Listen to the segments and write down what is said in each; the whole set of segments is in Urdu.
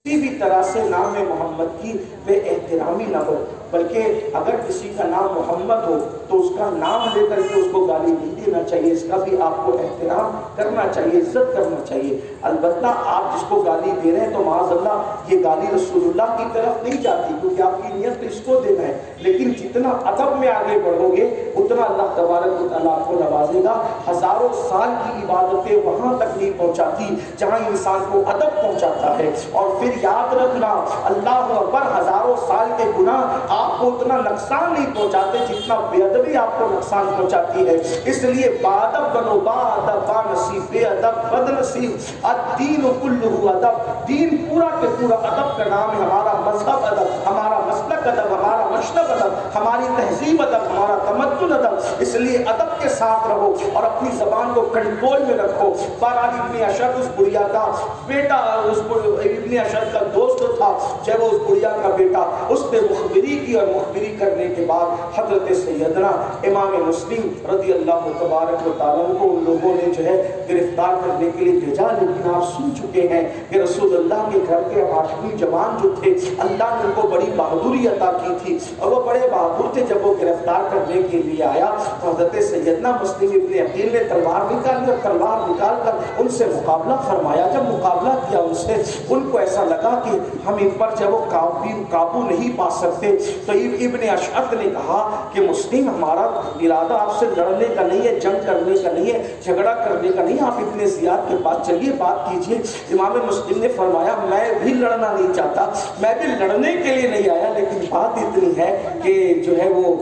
کسی بھی طرح سے نام محمد کی بے احترامی نہ ہو، بلکہ اگر کسی کا نام محمد ہو تو اس کا نام لے کر کے اس کو گالی نہیں دینا چاہیے، اس کا بھی آپ کو احترام کرنا چاہیے، عزت کرنا چاہیے۔ البتہ آپ جس کو گالی دے رہے ہیں تو معاذ اللہ یہ گالی رسول اللہ کی طرف نہیں جاتی، کیونکہ آپ کی نیت اس کو دینا ہے، لیکن جتنا ادب میں آگے بڑھو گے اتنا اللہ تبارک و تعالیٰ آپ کو نوازے گا۔ ہزاروں سال کی عبادتیں وہاں تک نہیں پہنچاتی جہاں انسان کو ادب پہنچاتا ہے۔ اور پھر یاد رکھنا، اللہ اکبر، ہزاروں سال کے گناہ آپ کو اتنا نقصان نہیں پہنچاتے جتنا بے ادبی آپ کو نقصان پہنچاتی ہے۔ اس لیے باادب بنو، باادب بانصیب، بے ادب بد نصیب، الدین کلہ ادب، دین پورا کے پورا ادب کا نام ہے۔ ہمارا مذہب ادب، ہمارا مسلک ادب، ہمارا مشرب ادب، ہماری تہذیب ادب، ہمارا تمدن ادب۔ اس لیے ادب کے ساتھ رہو اور اپنی زبان کو کنٹرول میں رکھو۔ بہرحال ابن اشد اس بڑھیا کا بیٹا، ابن اشد کا دوست تھا، جب اس بڑھیا کا بیٹا، اس نے مخبری کی، اور مخبری کرنے کے بعد حضرت سیدنا امام مسلم رضی اللہ تبارک و تعالیٰ کو ان لوگوں نے جو ہے گرفتار کرنے کے لیے بھیجا۔ لیکن آپ سن چکے ہیں کہ رسول اللہ کے گھر کے 8ویں جوان جو تھے، اللہ نے ان کو بڑی بہادری عطا کی تھی، اور وہ بڑے بہادر تھے۔ جب وہ گرفتار کرنے کے لیے آیا تو حضرت سیدنا مسلم ابن عقیل نے تلوار نکالی، اور تلوار نکال کر ان سے مقابلہ فرمایا۔ جب مقابلہ کیا ان سے، ان کو ایسا لگا کہ ہم ان پر جب وہ قابو نہیں پا سکتے، تو ابن اشعث نے کہا کہ مسلم، ہمارا ارادہ آپ سے لڑنے کا نہیں ہے، جنگ کرنے کا نہیں ہے، جھگڑا کرنے کا نہیں ہے، آپ ابن زیاد کے پاس چلیے، بات کیجئے۔ امام مسلم نے فرمایا میں بھی لڑنا نہیں چاہتا، میں بھی لڑنے کے لیے نہیں آیا، لیکن بات اتنی ہے کہ جو ہے وہ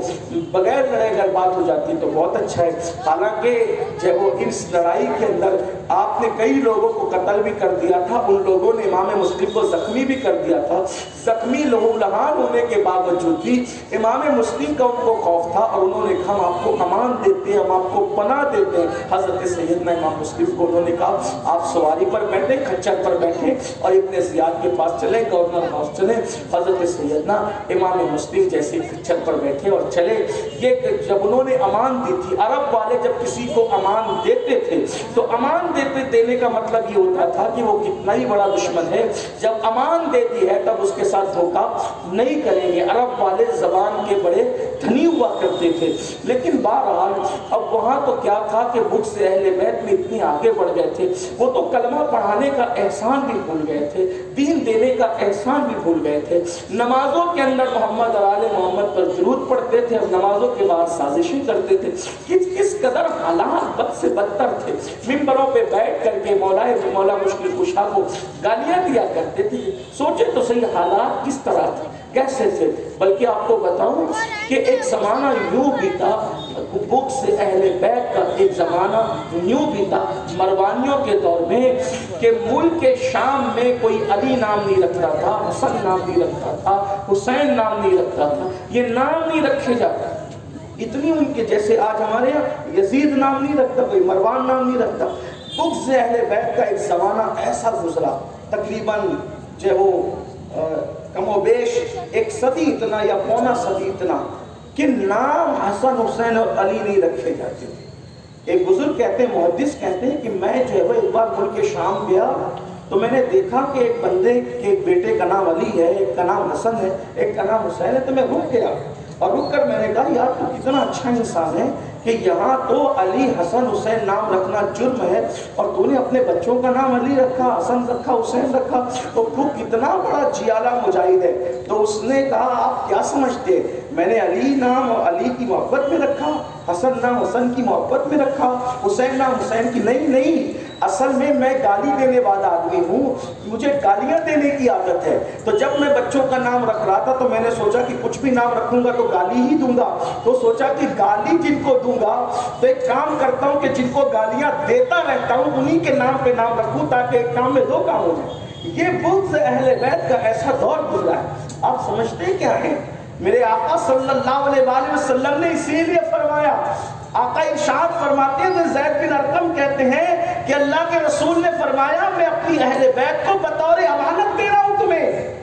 بغیر لڑے اگر بات ہو جاتی تو بہت اچھا ہے۔ حالانکہ جب وہ اس لڑائی کے اندر آپ نے کئی لوگوں کو قتل بھی کر دیا تھا، ان لوگوں نے امام مسلم کو زخمی بھی کر دیا تھا۔ زخمی لہو لہان ہونے کے باوجود بھی امام مسلم کا ان کو خوف تھا، اور انہوں نے کہا ہم آپ کو امان دیتے ہیں، ہم آپ کو پناہ دیتے ہیں۔ حضرت سیدنا امام مسلم کو انہوں نے کہا آپ سواری پر بیٹھیں، کھچر پر بیٹھیں، اور ابن زیاد کے پاس چلیں، گورنر ہاؤس چلیں۔ حضرت سیدنا امام مسلم جیسے کھچر پر بیٹھے اور چلے۔ یہ جب انہوں نے امان دی تھی، عرب والے جب کسی کو امان دیتے تھے تو امان دینے کا مطلب یہ ہوتا تھا کہ وہ کتنا ہی بڑا دشمن ہے، جب امان دے دی ہے تب اس کے ساتھ دھوکہ نہیں کریں گے۔ عرب والے زبان کے بڑے دھنی ہوا کرتے تھے۔ لیکن بہرحال اب وہاں تو کیا تھا کہ بک سے اہل بیت میں اتنی آگے بڑھ گئے تھے، وہ تو کلمہ پڑھانے کا احسان بھی بھول گئے تھے، دین دینے کا احسان بھی بھول گئے تھے۔ نمازوں کے اندر محمد اور آل محمد پر درود پڑھتے تھے، اور نمازوں کے بعد سازشیں کرتے تھے۔ کس قدر حالات بد سے بدتر تھے۔ ممبروں پہ بیٹھ کر کے مولا مشکل کشا کو گالیاں دیا کرتے تھے۔ سوچے تو صحیح حالات کس طرح تھے، کیسے تھے۔ بلکہ آپ کو بتاؤں کہ ایک زمانہ یوں بھی تھا، بک سے اہل بیت کا ایک زمانہ یوں بھی تھا مروانیوں کے دور میں، کہ ملک شام میں کوئی علی نام نہیں رکھتا تھا، حسن نام نہیں رکھتا تھا، حسین نام نہیں رکھتا تھا، یہ نام نہیں رکھے جاتے۔ اتنی ان کے جیسے آج ہمارے یہاں یزید نام نہیں رکھتا، کوئی مروان نام نہیں رکھتا۔ بغض اہل بیت کا ایک زمانہ ایسا گزرا، تقریباً جو وہ کم و بیش 1 صدی اتنا یا پونا صدی اتنا، کہ نام حسن حسین اور علی نہیں رکھے جاتے تھے۔ ایک بزرگ کہتے ہیں، محدث کہتے ہیں کہ میں جو ہے وہ ایک بار ملک شام گیا تو میں نے دیکھا کہ ایک بندے کے ایک بیٹے کا نام علی ہے، ایک کا نام حسن ہے، ایک کا نام حسین ہے، تو میں رک گیا، اور رک کر میں نے کہا یار تو کتنا اچھا انسان ہے کہ یہاں تو علی حسن حسین نام رکھنا جرم ہے، اور تو نے اپنے بچوں کا نام علی رکھا، حسن رکھا، حسین رکھا، تو تو کتنا بڑا جیالہ مجاہد ہے۔ تو اس نے کہا آپ کیا سمجھتے، میں نے علی نام علی کی محبت میں رکھا، حسن نام حسن کی محبت میں رکھا، حسین نام حسین کی نہیں، اصل میں گالی دینے والا آدمی ہوں، مجھے گالیاں دینے کی عادت ہے۔ تو جب میں بچوں کا نام رکھ رہا تھا تو میں نے سوچا کہ کچھ بھی نام رکھوں گا تو گالی ہی دوں گا، تو سوچا کہ گالی جن کو دوں گا تو ایک کام کرتا ہوں کہ جن کو گالیاں دیتا رہتا ہوں انہی کے نام پہ نام رکھوں، تاکہ ایک کام میں 2 کام ہو جائے۔ یہ بغض اہل بیت کا ایسا دور گزرا ہے۔ آپ سمجھتے کیا ہیں، میرے آقا صلی اللہ علیہ وآلہ وسلم نے اسی لیے فرمایا، آقا ارشاد فرماتے ہیں، زید بن ارقم کہتے ہیں کہ اللہ کے رسول نے فرمایا میں اپنی اہل بیت کو بطور امانت دے رہا ہوں تمہیں۔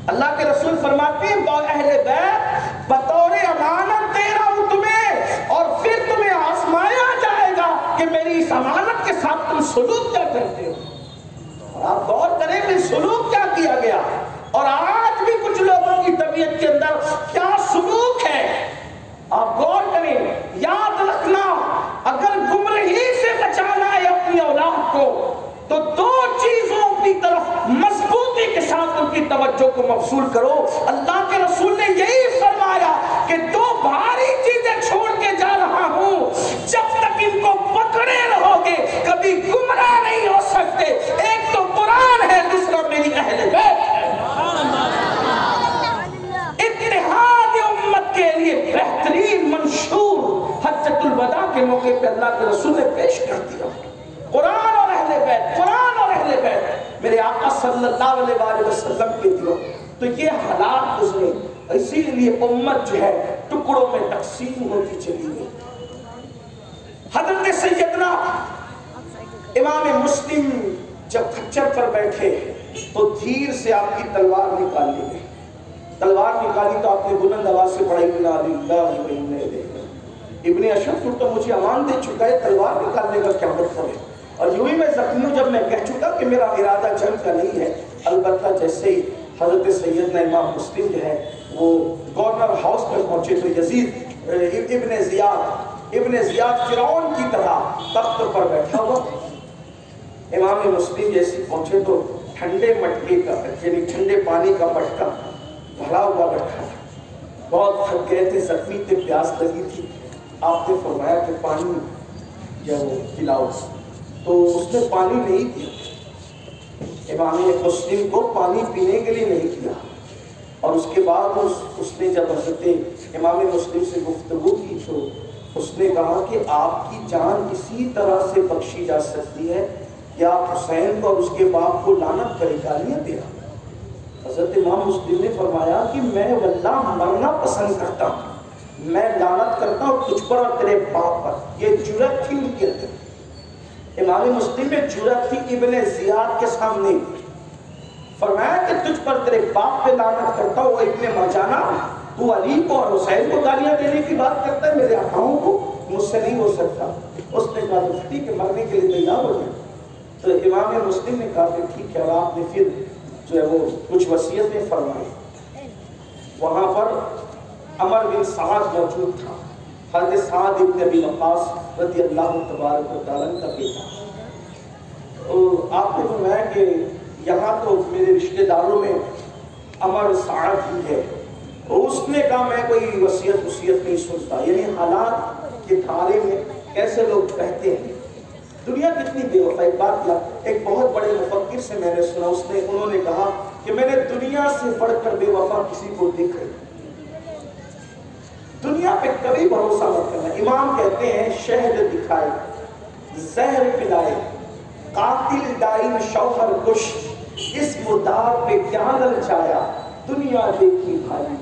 اللہ کے رسول فرماتے ہیں اہل بیت بطور امانت دے رہا ہوں تمہیں، اور پھر تمہیں آزمایا جائے گا کہ میری اس امانت کے ساتھ تم سلوک کیا کرتے ہو۔ اور آپ غور کریں کہ سلوک کیا کیا گیا۔ توجہ کو مبذول کرو. اللہ کے رسول نے یہی فرمایا کہ دو بھاری چیزیں چھوڑ کے جا رہا ہوں, جب تک ان کو پکڑے رہو گے کبھی گمراہ نہیں ہو سکتے. ایک تو قرآن ہے, دوسرا میری اہل بیت ہے. اتحاد امت کے لیے بہترین منشور حجۃ الوداع کے موقع پہ اللہ کے رسول نے پیش کر دیا, قرآن اور اہل بیت, قرآن اور اہل بیت میرے آقا صلی اللہ علیہ وآلہ وسلم کے دلوں. تو یہ حالات گزرے, اسی لیے امت جو ہے ٹکڑوں میں تقسیم ہوتی چلی گئی. حضرت سیدنا امام مسلم جب کھچر پر بیٹھے تو دھیر سے آپ کی تلوار نکال لی گئی. تلوار نکالی تو آپ نے بلند آواز سے پڑھائی انا للہ و انا الیہ. ابن اشرف تو مجھے امان دے چکا ہے, تلوار نکالنے کا کیا مطلب ہے؟ اور یوں ہی میں زخمی ہوں جب میں کہہ چکا کہ میرا ارادہ جنگ کا نہیں ہے. البتہ جیسے ہی حضرت سیدنا امام مسلم جو ہے وہ گورنر ہاؤس میں پہنچے تو یزید ابن زیاد فرعون کی طرح تخت پر بیٹھا ہوا. امام مسلم جیسے پہنچے تو ٹھنڈے مٹکے کا یعنی ٹھنڈے پانی کا مٹکا بھرا ہوا رکھا تھا. بہت تھک گئے تھے, زخمی تھے, پیاس لگی تھی. آپ نے فرمایا کہ پانی جو پلاؤ, تو اس نے پانی نہیں دیا. امام مسلم کو پانی پینے کے لیے نہیں دیا. اور اس کے بعد اس نے جب حضرت امام مسلم سے گفتگو کی تو اس نے کہا کہ آپ کی جان اسی طرح سے بخشی جا سکتی ہے کہ آپ حسین کو اور اس کے باپ کو لعنت کرے, گالیاں دے. حضرت امام مسلم نے فرمایا کہ میں واللہ مرنا پسند کرتا ہوں, میں لعنت کرتا ہوں تجھ پر اور تیرے باپ پر. یہ جرأت تھی ان کے اندر. امام مسلم میں جرأت تھی ابن زیاد کے سامنے. فرمایا کہ تجھ پر تیرے باپ پہ لعنت کرتا ہوں, وہ ابن مرجانہ, تو علی کو اور حسین کو گالیاں دینے کی بات کرتا ہے, میرے آقاؤں کو, مجھ سے نہیں ہو سکتا. اس نے کہا تو ٹھیک ہے, مرنے کے لیے تیار ہو جائے. تو امام مسلم نے کہا کہ ٹھیک ہے. اور آپ نے پھر جو ہے وہ کچھ وصیتیں فرمائی. وہاں پر عمر بن سعد موجود تھا, حضرت سعد ابن ابی وقاص رضی اللہ تبارک و تعالیٰ کا بیٹا. آپ نے فرمایا کہ یہاں تو میرے رشتہ داروں میں عمر سعد ہی ہے. اس نے کہا میں کوئی وصیت نہیں سنتا. یعنی حالات کے دھارے میں کیسے لوگ کہتے ہیں دنیا کتنی بے وفا. ایک بات یاد, ایک بہت بڑے مفکر سے میں نے سنا, انہوں نے کہا کہ میں نے دنیا سے بڑھ کر بے وفا کسی کو دیکھا. دنیا پہ کبھی بھروسہ مت کرنا. امام کہتے ہیں شہد دکھائے, زہر پلائے, قاتل ڈائن شوہر کش, اس مدار پہ کیا للچایا, دنیا دیکھی بھائی,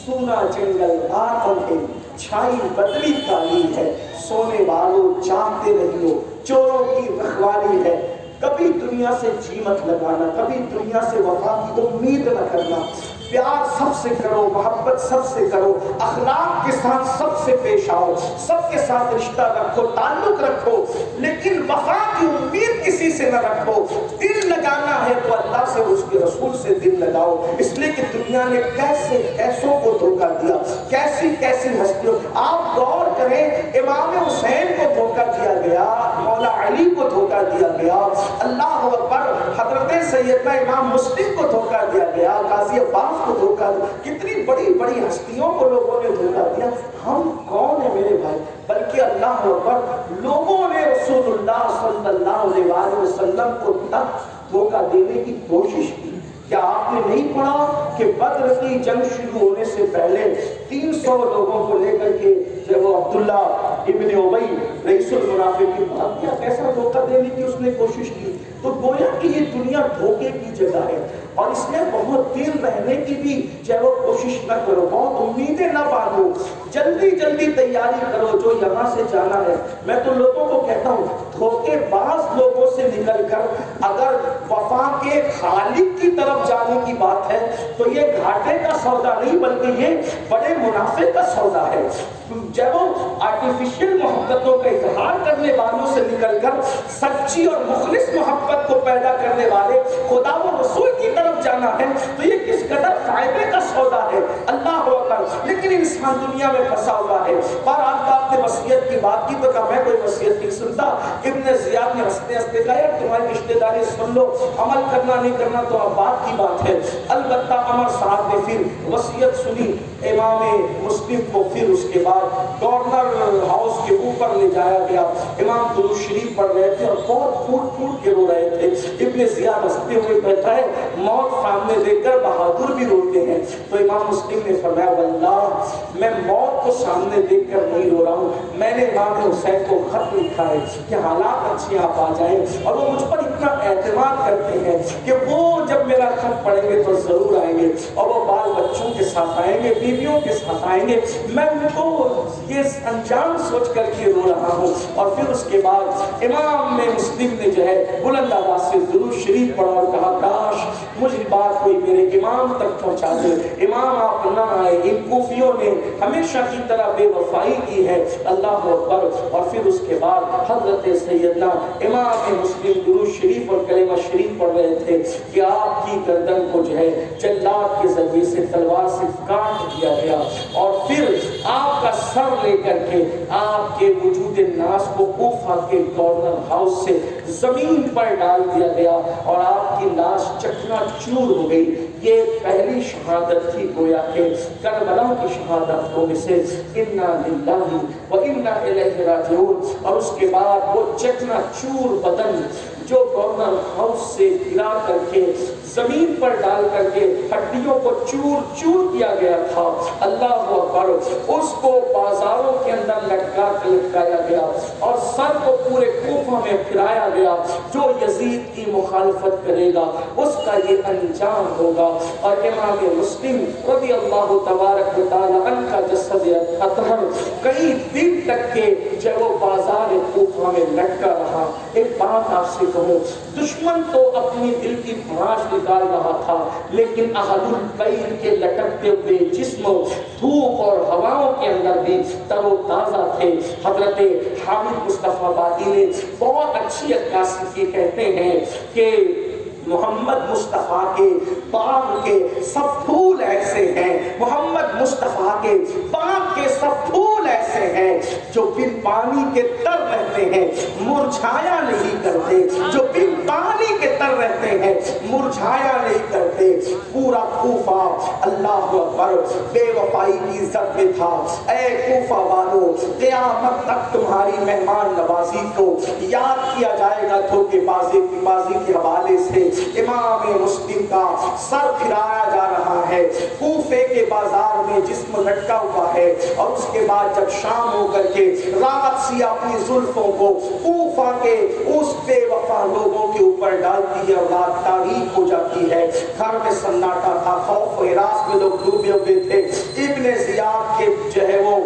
سونا جنگل آتم ہے, چھائی بدلی کالی ہے, سونے والوں جاگتے رہیو, چوروں کی رکھوالی ہے. کبھی دنیا سے جی مت لگانا, کبھی دنیا سے وفا کی امید نہ کرنا. پیار سب سے کرو, محبت سب سے کرو, اخلاق کے ساتھ سب سے پیش آؤ, سب کے ساتھ رشتہ رکھو, تعلق رکھو, لیکن وفا کی امید کسی سے نہ رکھو. دل لگانا ہے تو اللہ سے, اس کے رسول سے دل لگاؤ. اس لیے کہ دنیا نے کیسوں کو دھوکہ دیا, کیسی ہستیوں. آپ غور کریں, امام حسین کو دھوکہ دیا گیا, مولا علی کو دھوکہ دیا گیا, اللہ اکبر, حضرت سیدنا امام مسلم کو دھوکہ دیا گیا, قاضی عباس کو دھوکہ دیا, کتنی بڑی بڑی ہستیوں کو لوگوں نے دھوکہ دیا. ہم کون ہیں میرے بھائی؟ بلکہ اللہ اکبر, لوگوں نے رسول اللہ صلی اللہ علیہ وسلم کو تک دھوکہ دینے کی کوشش کی. کیا آپ نے نہیں پڑھا کہ بدر کی جنگ شروع ہونے سے پہلے 300 لوگوں کو لے کر کے جب وہ عبداللہ ابن ابی رئیس المنافقین بھاگ گیا, کیسا دھوکہ دینے کی اس نے کوشش کی. تو گویا کہ یہ دنیا دھوکے کی جگہ ہے, اور اس میں بہت دیر رہنے کی بھی چاہے وہ کوشش نہ کرو, بہت امیدیں نہ باندھو, جلدی تیاری کرو جو یہاں سے جانا ہے. میں تو لوگوں کو کہتا ہوں, دھوکے باز لوگوں سے نکل کر اگر وفا کے خالق کی طرف جانے کی بات ہے تو یہ گھاٹے کا سودا نہیں بلکہ یہ بڑے منافع کا سودا ہے. جب وہ آرٹیفیشل محبتوں کا اظہار کرنے والوں سے نکل کر سچی اور مخلص محبت کو پیدا کرنے والے خدا و رسول کی طرف جانا ہے تو یہ کس قدر فائدے کا سودا ہے، اللہ اکبر، لیکن انسان دنیا میں پھنسا ہوا ہے۔ بہرحال آپ نے وصیت کی بات کی تو کہا میں کوئی وصیت نہیں سنتا۔ ابن زیاد نے ہنستے ہنستے کہا یار تمہاری رشتہ داری سن لو، عمل کرنا نہیں کرنا تو اب بات کی بات ہے۔ البتہ عمر صاحب نے پھر وصیت سنی امام مسلم کو، پھر اس کے بعد گورنر ہاؤس کے اوپر لے جایا گیا۔ امام درود شریف پڑھ رہے تھے اور بہت پھوٹ پھوٹ کے رو رہے تھے۔ ابن زیاد ہنستے ہوئے کہتا ہے موت سامنے دیکھ کر بہادر بھی روتے ہیں، تو امام مسلم نے فرمایا واللہ میں موت کو سامنے دیکھ کر نہیں رو رہا ہوں، میں نے امام حسین کو خط لکھا ہے کہ حالات اچھے آپ آ جائیں، اور وہ مجھ پر اتنا اعتماد کرتے ہیں کہ وہ جب میرا خط پڑھیں گے تو ضرور آئیں گے، اور وہ بال بچوں کے ساتھ آئیں گے، بیویوں کے ساتھ آئیں گے، میں ان کو یہ انجام سوچ کر کے رو رہا ہوں۔ اور پھر اس کے بعد امام مسلم نے جو ہے بلند آواز سے درود شریف پڑھا اور کہا کاش مجھے بات کوئی میرے امام تک پہنچا دے، امام آپ نہ آئے، ان کوفیوں نے ہمیشہ کی طرح بے وفائی کی ہے، اللہ اکبر۔ اور پھر اس کے بعد حضرت سیدنا امام مسلم درود شریف اور کلمہ شریف پڑھ رہے تھے کہ آپ کی گردن کو جو ہے جلاد کے ذریعے سے تلوار سے کاٹ دیا گیا، اور پھر آپ کا سر لے کر کے آپ کے وجود ناس کو کوفہ کے گورنر ہاؤس سے زمین پر ڈال دیا گیا، اور آپ کی لاش چکنا چور ہو گئی۔ یہ پہلی شہادت تھی گویا کہ کربلا کی شہادتوں میں سے، انا للہ و انا الیہ راجعون۔ اور اس کے بعد وہ چکنا چور بدن جو گورنر ہاؤس سے گرا کر کے زمین پر ڈال کر کے ہڈیوں کو چور چور کیا گیا تھا، اللہ اکبر، اس کو بازاروں کے اندر لٹکایا گیا اور سر کو پورے کوفہ میں پھرایا گیا، جو یزید کی مخالفت کرے گا اس کا یہ انجام ہوگا۔ اور امام مسلم رضی اللہ تبارک و تعالی عنہ کا جسد اطہر کئی دن تک کے جب وہ بازار کوفہ میں لٹکا رہا۔ ایک بات آپ سے کہوں، دشمن تو اپنی دل کی خراش نکال رہا تھا، لیکن اہل البیت کے لٹکتے ہوئے جسم دھوپ اور ہواؤں کے اندر بھی تر و تازہ تھے۔ حضرت حامد مصطفیٰ باقی نے بہت اچھی عکاسی کی، کہتے ہیں کہ محمد مصطفیٰ کے باغ کے سب پھول ایسے ہیں، محمد مصطفیٰ کے باغ کے سب پھول ایسے ہیں جو بن پانی کے تر رہتے ہیں، مرجھایا نہیں کرتے، جو بن پانی کے تر رہتے ہیں مرجھایا نہیں کرتے۔ پورا کوفہ اللہ اکبر بے وفائی کی زد میں تھا۔ اے کوفہ والو، قیامت تک تمہاری مہمان نوازی کو یاد کیا جائے گا دھوکے بازی کے حوالے سے۔ امام مسلم کا سر پھرایا جا رہا ہے، کوفے کے بازار میں جسم لٹکا ہوا ہے، اور اس کے بعد جب شام ہو کر کے رات سی اپنی زلفوں کو کوفہ کے اس بے وفا لوگوں کے اوپر ڈالتی ہے اور رات تاریک ہو جاتی ہے۔ گھر میں سناٹا تھا، خوف و ہراس میں لوگ ڈوبے ہوئے تھے۔ ابن زیاد کے جو ہے وہ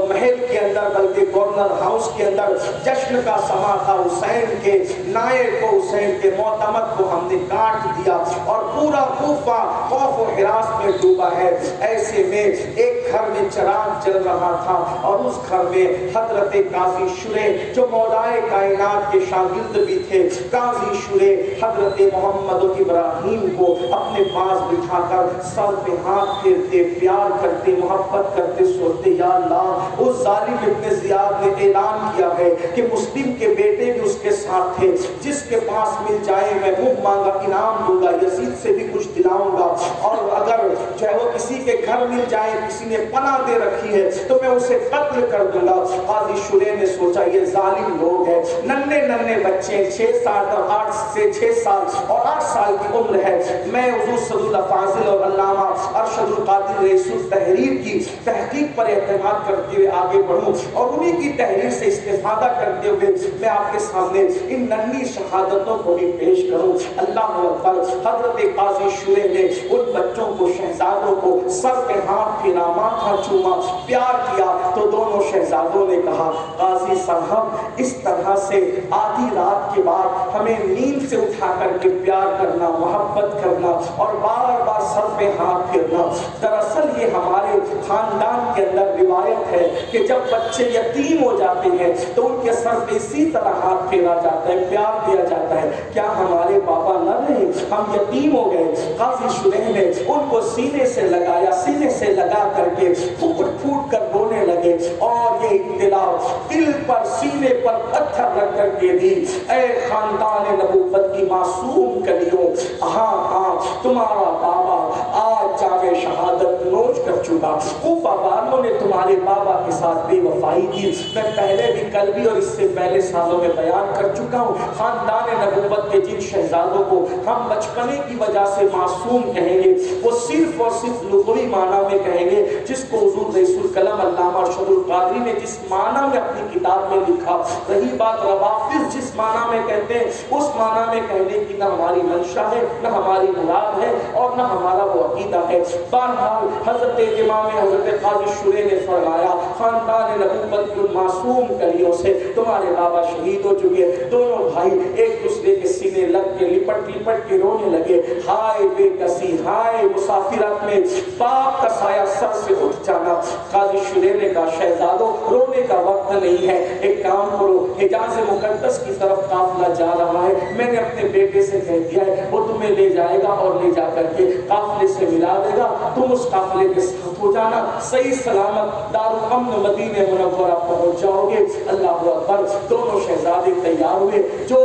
محل کے اندر بلکہ گورنر ہاؤس کے اندر جشن کا سما تھا، حسین کے نائب کو، حسین کے معتمد کو ہم نے کاٹ دیا، اور پورا کوفہ خوف و ہراس میں ڈوبا ہے۔ ایسے میں ایک گھر میں چراغ جل رہا تھا، اور اس گھر میں حضرت قاضی شریح جو مولائے کائنات کے شاگرد بھی تھے، قاضی شریح حضرت محمد ابراہیم کو اپنے پاس بٹھا کر سر پہ ہاتھ پھیرتے، پیار کرتے، محبت کرتے سوچتے، یا اللہ اس ظالم ابن زیاد نے اعلان کیا ہے کہ مسلم کے بیٹے بھی اس کے ساتھ تھے، جس کے پاس مل جائے میں منہ مانگا انعام دوں گا، یزید سے بھی کچھ دلاؤں گا، اور اگر جو ہے وہ کسی کے گھر مل جائے، کسی نے پناہ دے رکھی ہے تو میں اسے قتل کر دوں گا۔ قاضی شریح نے سوچا یہ ظالم لوگ ہیں، ننھے ننھے بچے 6 سال اور 8 سے 6 سال اور 8 سال کی عمر ہے، میں حضور صلی اللہ فاضل اور علامہ ارشد القادر رئیس التحریر کی تحقیق پر اعتماد کرتے ہوئے آگے بڑھوں، اور انہیں کی تحریر سے استفادہ کرتے ہوئے میں آپ کے سامنے ان ننھی شہادتوں کو بھی پیش کروں۔ اللہ اکبر، حضرت قاضی شریح نے ان بچوں کو، شہزادوں کو سر پہ ہاتھ پھیرا، ماتھا چوما، پیار کیا، تو دونوں شہزادوں نے کہا قاضی صاحب اس طرح سے آدھی رات کے بعد ہمیں نیند سے اٹھا کر کے پیار کرنا، محبت کرنا اور بار بار سر پہ ہاتھ پھیرنا۔ دراصل یہ ہمارے خاندان کے اندر روایت ہے کہ جب بچے یتیم ہو جاتے ہیں تو ان کے سر پہ اسی طرح ہاتھ پھیرا جاتا ہے، پیار دیا جاتا ہے۔ کیا ہمارے بابا نہ رہے، ہم یتیم ہو گئے، قاضی شریح نے ان کو سینے سے لگایا، سینے سے لگا کر کے پھوٹ پھوٹ کر رونے لگے اور یہ اطلاع دل پر سینے پر پتھر رکھ کر کے دی، اے خاندان نبوت کی معصوم کلیوں، ہاں ہاں تمہارا بابا آج جام شہادت نوش کر چکا، کوفہ والوں نے تمہارے بابا کے ساتھ بے وفائی کی۔ میں پہلے بھی کل بھی اور اس سے پہلے سالوں میں بیان کر چکا ہوں، خاندان نبوت کے جن شہزادوں کو ہم بچپنے کی وجہ سے معصوم کہیں گے وہ صرف اور صرف لغوی معنی میں کہیں گے، جس کو حضور رئیس القلم علامہ ارشد القادری نے جس معنی میں اپنی کتاب میں لکھا۔ رہی بات روافض جس معنی میں کہتے ہیں، اس معنی میں کہنے کی نہ ہماری منشا ہے، نہ ہماری مراد ہے اور نہ ہمارا وہ عقیدہ ہے۔ بہرحال حضرت امام حضرت قاضی شریح نے فرمایا خاندان نبوت کی معصوم کلیوں سے تمہارے بابا شہید ہو چکے۔ دونوں بھائی ایک دوسرے کے سینے لگ کے لپٹ لپٹ کے رونے لگے، ہائے بے کسی، ہائے مسافرت میں باپ کا سایہ سر سے اٹھ جانا۔ قاضی شریح نے کہا شہزادوں رونے کا وقت نہیں ہے، ایک کام کرو، حجاز مقدس کی طرف قافلہ جا رہا ہے، میں نے اپنے بیٹے سے کہہ دیا ہے وہ تمہیں لے جائے گا اور لے جا کر کے قافلے سے ملا دے گا، تم اس قافلے کے ساتھ ہو جانا، صحیح سلامت دارالامن مدینہ منورہ پہنچ جاؤ گے۔ اللہ اکبر۔ دونوں شہزادے تیار ہوئے، جو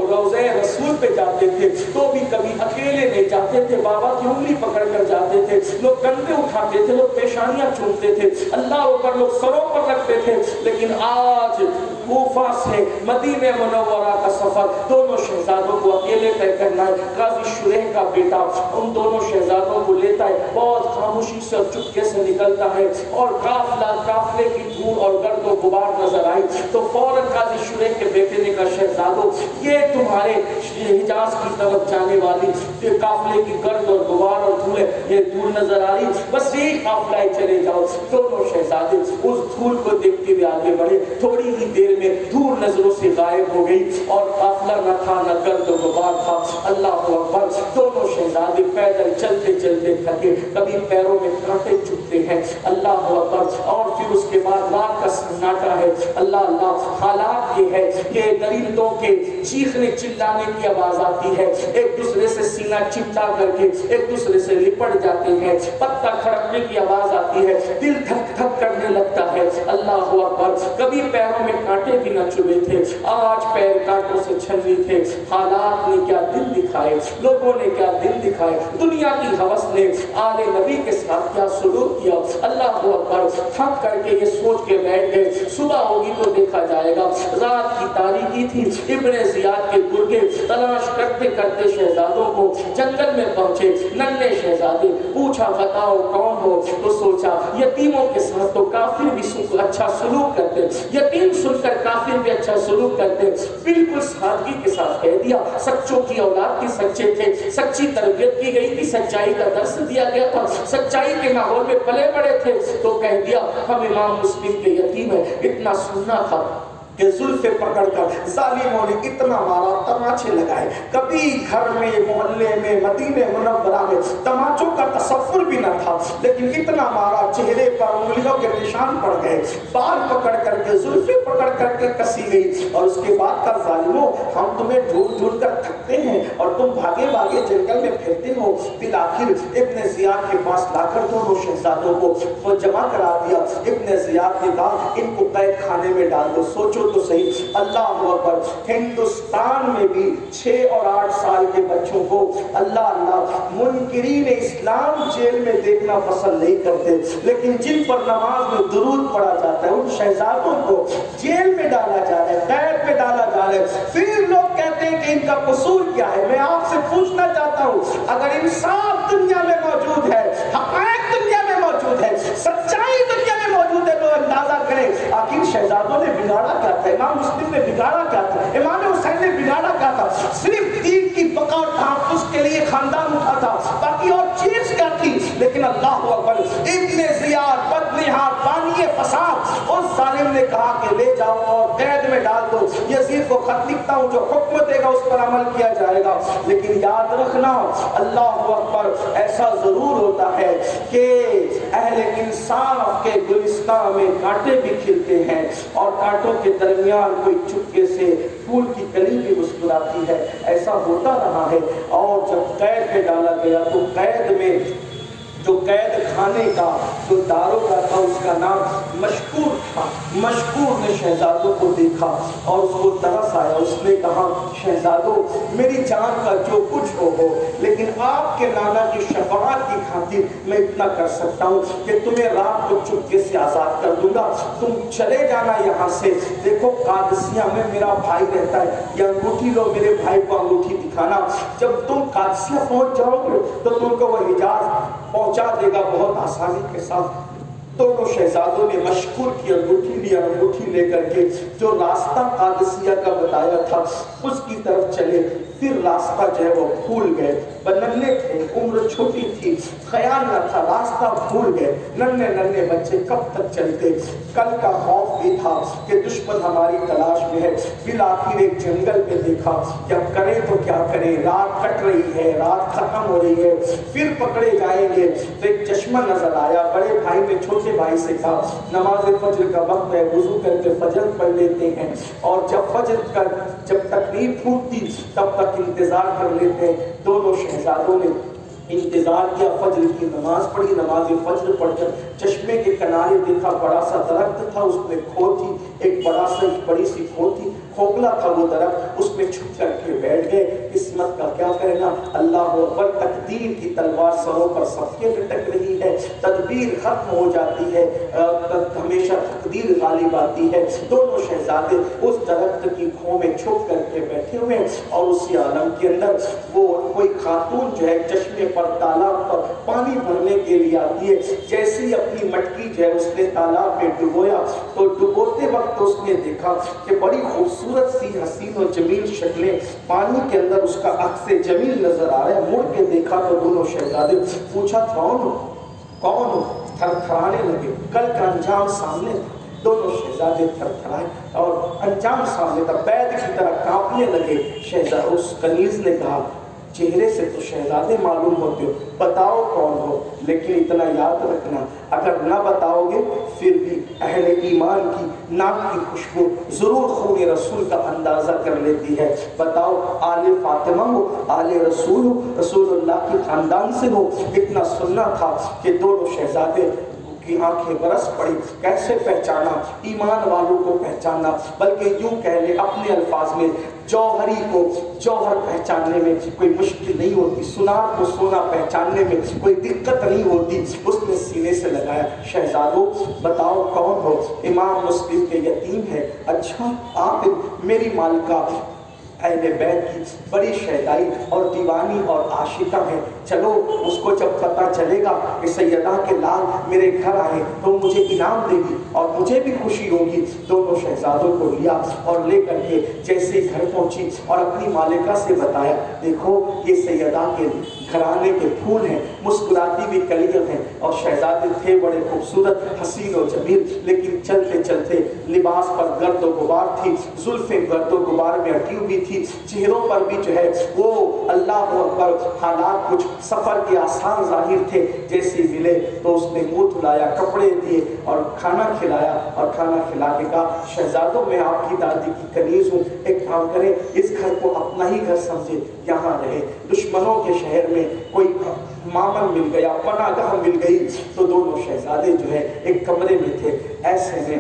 روضہ رسول پہ جاتے تھے تو بھی کبھی اکیلے نہیں جاتے تھے، بابا کی انگلی پکڑ کر جاتے تھے، لوگ کندھے اٹھاتے تھے، لوگ پیشانیاں چومتے تھے، اللہ اوپر لوگ سروں پر رکھتے تھے، لیکن آج کوفہ سے مدینہ منورہ کا سفر دونوں شہزادوں کو اکیلے طے کرنا ہے۔ قاضی شریح کا بیٹا ان دونوں شہزادوں کو لیتا ہے، بہت خاموشی سے اور چپکے سے نکلتا ہے اور قافلے کی دھول اور گرد و غبار نظر آئی تو فوراً قاضی شریح کے بیٹے نے کہا شہزادوں یہ تمہارے حجاز کی طرف جانے والی قافلے کی گرد اور غبار اور دھول ہے، یہ دھول نظر آ رہی، بس یہی قافلہ ہے، چلے جاؤ۔ دونوں شہزادے اس دھول کو دیکھتے ہوئے آگے بڑھے، تھوڑی ہی دیر میں دھول نظروں سے غائب ہو گئی اور قافلہ نہ تھا نہ گرد و غبار تھا۔ اللہ اکبر۔ دونوں شہزادے پیدل چلتے چلتے تھکے، کبھی پیروں میں کانٹے چبھتے ہیں، اللہ اکبر، اور پھر اس کے بعد رات کا سناٹا ہے، اللہ اللہ۔ حالات یہ ہے کہ درندوں کے چیخنے چلانے کی آواز آتی ہے، ایک دوسرے سے سینہ چمٹا کر کے ایک دوسرے سے لپٹ جاتے ہیں، پتا کھڑکنے کی آواز آتی ہے، دل دھک دھک کرنے لگتا ہے، اللہ اکبر۔ کبھی پیروں میں کانٹے بھی نہ چبھے تھے، آج پیر کانٹوں سے چھلنی تھے۔ حالات نے کیا دن دکھائے، لوگوں نے کیا دن دکھائے، دنیا کی ہوس نے آل نبی کے ساتھ کیا سلوک کیا، اللہ اکبر۔ تھک کر کے یہ سوچ کے بیٹھ گئے صبح ہوگی تو دیکھا جائے گا۔ رات کی تاریکی تھی، ابن زیاد کے گرگے تلاش کرتے کرتے شہزادوں کو جنگل میں پہنچے، ننھے شہزادے، پوچھا بتاؤ کون ہو، تو سوچا یتیموں کے ساتھ تو کافر بھی اچھا سلوک کرتے، یتیم سن کر کافر بھی اچھا سلوک کرتے، بالکل سادگی کے ساتھ کہہ دیا سچوں کی اولاد کی سچے تھے، سچی تربیت کی گئی تھی، سچائی کا درس دیا گیا تھا، سچائی کے ماحول میں پلے بڑے تھے، تو کہہ دیا ہم امام مسلم کے یتیم ہیں۔ اتنا سننا تھا کہ زلفے پکڑ کر ظالموں نے اتنا مارا، تماچے لگائے، کبھی گھر میں محلے میں مدینہ منورہ میں تماچوں کا تصور بھی نہ تھا، لیکن اتنا مارا چہرے پر انگلیوں کے نشان پڑ گئے، بال پکڑ کر کے زلفے پکڑ کر کے کسی گئی، اور اس کے بعد کا ظالموں ہم تمہیں ڈھونڈ ڈھونڈ کر تھکتے ہیں اور تم بھاگے بھاگے جنگل میں پھرتے ہو۔ بالآخر ابن زیاد کے پاس لا کر دونوں شہزادوں کو وہ جمع کرا دیا۔ ابن زیاد نے کہا ان کو قید خانے میں ڈال دو، سوچو تو صحیح، اللہ اکبر۔ ہندوستان میں بھی 6 اور 8 سال کے بچوں کو اللہ اللہ منکرین اسلام جیل میں دیکھنا پسند نہیں کرتے، لیکن جن پر نماز میں درود پڑھا جاتا ہے ان شہزادوں کو جیل میں ڈالا جا رہا ہے، قید میں ڈالا جا رہا ہے۔ پھر لوگ کہتے ہیں کہ ان کا قصور کیا ہے؟ میں آپ سے پوچھنا چاہتا ہوں، اگر انصاف دنیا میں موجود ہے، حقائق دنیا میں موجود ہے، سچائی دنیا میں موجود ہے، تو اندازہ کریں آخر شہزادوں نے بگاڑا کیا تھا، امام مسلم نے بگاڑا کیا تھا، امام حسین نے بگاڑا کیا تھا؟ صرف دین کی بقا اور تحفظ کے لیے خاندان اٹھا تھا، باقی اور چیز کیا تھی؟ لیکن اللہ اکبر، ابن زیاد بدنہاد بانی فساد، اس ظالم نے کہا کہ لے جاؤ اور قید میں ڈال دو، یزید کو خط لکھتا ہوں جو حکم دے گا اس پر عمل کیا جائے گا، لیکن یاد رکھنا اللہ اکبر ایسا ایسا ضرور ہوتا ہے کہ اہل انصاف کے گلستان میں کانٹے بھی کھلتے ہیں اور کانٹوں کے درمیان کوئی چپکے سے پھول کی کلی بھی مسکراتی ہے. ایسا ہوتا رہا ہے. اور جب قید پہ ڈالا گیا تو قید میں جو قید خانے کا جو داروغہ تھا اس کا نام مشکور تھا. مشکور نے شہزادوں کو دیکھا اور اس کو ترس آیا. اس نے کہا شہزادوں میری جان کا جو کچھ ہو لیکن آپ کے نانا کی شفاعت کی خاطر میں اتنا کر سکتا ہوں کہ تمہیں رات کو چپکے سے آزاد کر دوں گا. تم چلے جانا یہاں سے. دیکھو قادسیہ میں میرا بھائی رہتا ہے, یہ انگوٹھی لو, میرے بھائی کو انگوٹھی دکھانا. جب تم قادسیہ پہنچ جاؤ گے تو تم کو وہ حجاز پہنچا دے گا بہت آسانی کے ساتھ. دونوں شہزادوں نے مشکور کی انگوٹھی لی. انگوٹھی لے کر کے جو راستہ قادسیہ کا بتایا تھا اس کی طرف چلے. پھر راستہ جو ہے وہ بھول گئے. ننھے تھے, عمر چھوٹی تھی, خیال نہ تھا, راستہ بھول گئے. ننھے ننھے بچے کب تک چلتے. کل کا خوف بھی تھا کہ دشمن ہماری تلاش میں ہے. بالآخر ایک جنگل میں دیکھا کہ اب کریں تو کیا کریں, رات کٹ رہی ہے, رات ختم ہو رہی ہے, پھر پکڑے جائیں گے. تو ایک چشمہ نظر آیا. بڑے بھائی نے چھوٹے بھائی سے کہا نماز فجر کا وقت ہے, وضو کر کے فجر پڑھ لیتے ہیں اور جب فجر کا جب تک نہیں پھوٹتی تب تک انتظار کر لیتے ہیں. دونوں شہزادوں نے انتظار کیا. فجر کی نماز پڑھی. نماز فجر پڑھ کر چشمے کے کنارے دیکھا بڑا سا درخت تھا, اس میں کھو تھی, ایک بڑی سی کھو تھی, کھوکھلا تھا وہ درخت. اس میں چھپ کر کے بیٹھ گئے. قسمت کا کیا کہنا, اللہ اکبر. تقدیر کی تلوار سروں پر سب کے لٹک رہی ہے. تدبیر ختم ہو جاتی ہے, ہمیشہ تقدیر غالب آتی ہے. دونوں شہزادے اس درخت کی کھو میں چھپ کر کے بیٹھے ہوئے اور اسی عالم کے اندر وہ کوئی خاتون جو ہے چشمے پر تالاب پر پانی بھرنے کے لیے آتی ہے. جیسے ہی اپنی مٹکی جو ہے اس نے تالاب میں ڈبویا تو ڈبوتے وقت اس نے دیکھا کہ بڑی خوبصورت سی حسین و جمیل شکلیں پانی کے اندر اس کا عکس جمیل نظر آ رہا ہے. مڑ کے دیکھا تو دونوں شہزادے پوچھا کون ہو. تھر تھرانے لگے. کل کا انجام سامنے تھا. دونوں شہزادے تھر تھرائے اور انجام سامنے تھا. بیت کی طرح کانپنے لگے. شہزادہ اس کنیز نے کہا چہرے سے تو شہزادے معلوم ہوتے ہو, بتاؤ کون ہو. لیکن اتنا یاد رکھنا اگر نہ بتاؤ گے پھر بھی اہل ایمان کی ناک کی خوشبو ضرور خون رسول کا اندازہ کر لیتی ہے. بتاؤ آل فاطمہ ہو, آل رسول ہو, رسول اللہ کی خاندان سے ہو. اتنا سننا تھا کہ دونوں شہزادے کی آنکھیں برس پڑی. کیسے پہچانا, ایمان والوں کو پہچاننا, بلکہ یوں کہہ لے اپنے الفاظ میں جوہری کو جوہر پہچاننے میں کوئی مشکل نہیں ہوتی, سنار کو سونا پہچاننے میں کوئی دقت نہیں ہوتی. اس نے سینے سے لگایا شہزادوں بتاؤ کون ہو. امام مسلم کے یتیم ہے. اچھا آپ میری مالکہ اہل بیت کی بڑی شہدائی اور دیوانی اور عاشقہ ہے. چلو اس کو جب پتہ چلے گا کہ سیدہ کے لال میرے گھر آئے تو مجھے انعام دے گی اور مجھے بھی خوشی ہوگی. دونوں شہزادوں کو لیا اور لے کر کے جیسے گھر پہنچی اور اپنی مالکہ سے بتایا دیکھو یہ سیدہ کے گھرانے کے پھول ہیں, مسکراتی بھی کلیاں ہیں. اور شہزادے تھے بڑے خوبصورت حسین و جمیل, لیکن چلتے چلتے لباس پر گرد و غبار تھی, زلفیں گرد و غبار میں اٹی ہوئی تھی, چہروں پر بھی جو ہے وہ اللہ اکبر حالات کچھ سفر کے آسان ظاہر تھے. جیسے ملے تو اس نے منہ دھلایا, کپڑے دیے اور کھانا کھلایا اور کھانا کھلا کے کہا شہزادوں میں آپ کی دادی کی کنیز ہوں, ایک کام کریں اس گھر کو اپنا ہی گھر سمجھے, یہاں رہے. دشمنوں کے شہر میں کوئی مامن مل گیا, پناہ گاہ مل گئی تو دونوں شہزادے جو ہے ایک کمرے میں تھے. ایسے میں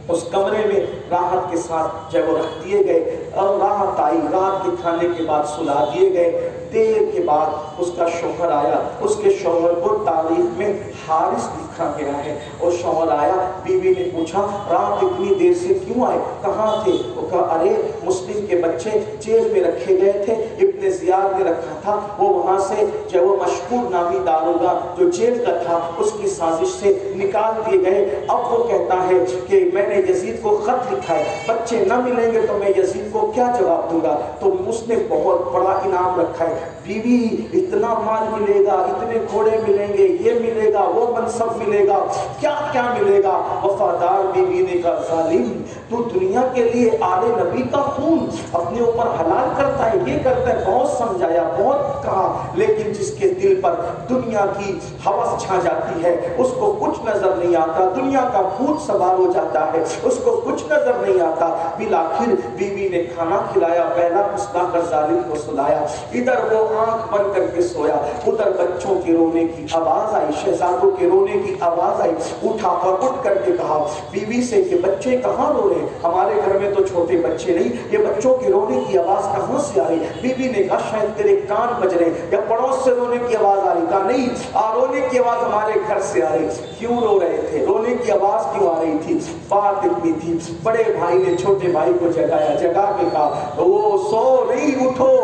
اس کمرے میں راحت کے ساتھ جب وہ رکھ دیے گئے اور راحت آئی, رات کے کھانے کے بعد سلا دیے گئے. دیر کے بعد اس کا شوہر آیا. اس کے شوہر کو تاریخ میں حارث لکھا گیا ہے. اور شوہر آیا, بیوی نے پوچھا رات اتنی دیر سے کیوں آئے, کہاں تھے؟ وہ کہا ارے مسلم کے بچے جیل میں رکھے گئے تھے, ابن زیاد نے رکھا تھا, وہ وہاں سے جو وہ مشکور نامی داروغہ جو جیل کا تھا اس کی سازش سے نکال دیے گئے. اب وہ کہتا ہے کہ میں نے یزید کو خط لکھا ہے, بچے نہ ملیں گے تو میں یزید کو کیا جواب دوں گا. تو اس نے بہت بڑا انعام رکھا ہے, بیوی اتنا مال ملے گا, اتنے گھوڑے ملیں گے, یہ ملے گا, وہ منصب ملے گا, کیا کیا ملے گا. وفادار بیوی نے کہا ظالم تو دنیا کے لیے آل نبی کا خون اپنے اوپر حلال کرتا ہے، یہ کرتا ہے۔ بہت سمجھایا، بہت کہا، لیکن جس کے دل پر دنیا کی ہوس چھا جاتی ہے اس کو کچھ نظر نہیں آتا، دنیا کا بھوت سوار ہو جاتا ہے، اس کو کچھ نظر نہیں آتا۔ بالآخر بیوی نے کھانا کھلایا، پہلا پستا کر ظالم کو سلایا، ادھر وہ آنکھ بند کر کے سویا، ادھر بچوں کے رونے کی آواز آئی، شہزادوں کے رونے کی آواز آئی۔ اٹھا اور اٹھ کر کے کہا بیوی سے کہ بچے کہاں رو رہے ہیں؟ ہمارے گھر میں تو چھوٹے بچے نہیں، یہ بچوں کے رونے کی آواز کہاں سے آئی؟ بیوی نے کہا شاید تیرے کان بج رہے یا پڑوس سے رونے کی آواز آ رہی۔ کہا نہیں، رونے کی آواز ہمارے گھر سے آ رہی۔ کیوں رو رہے تھے؟ رونے کی آواز کیوں آ رہی تھی؟ بات اتنی تھی، بڑے بھائی نے چھوٹے بھائی کو جگایا، جگا کے کہا وہ سو نہیں، اٹھو،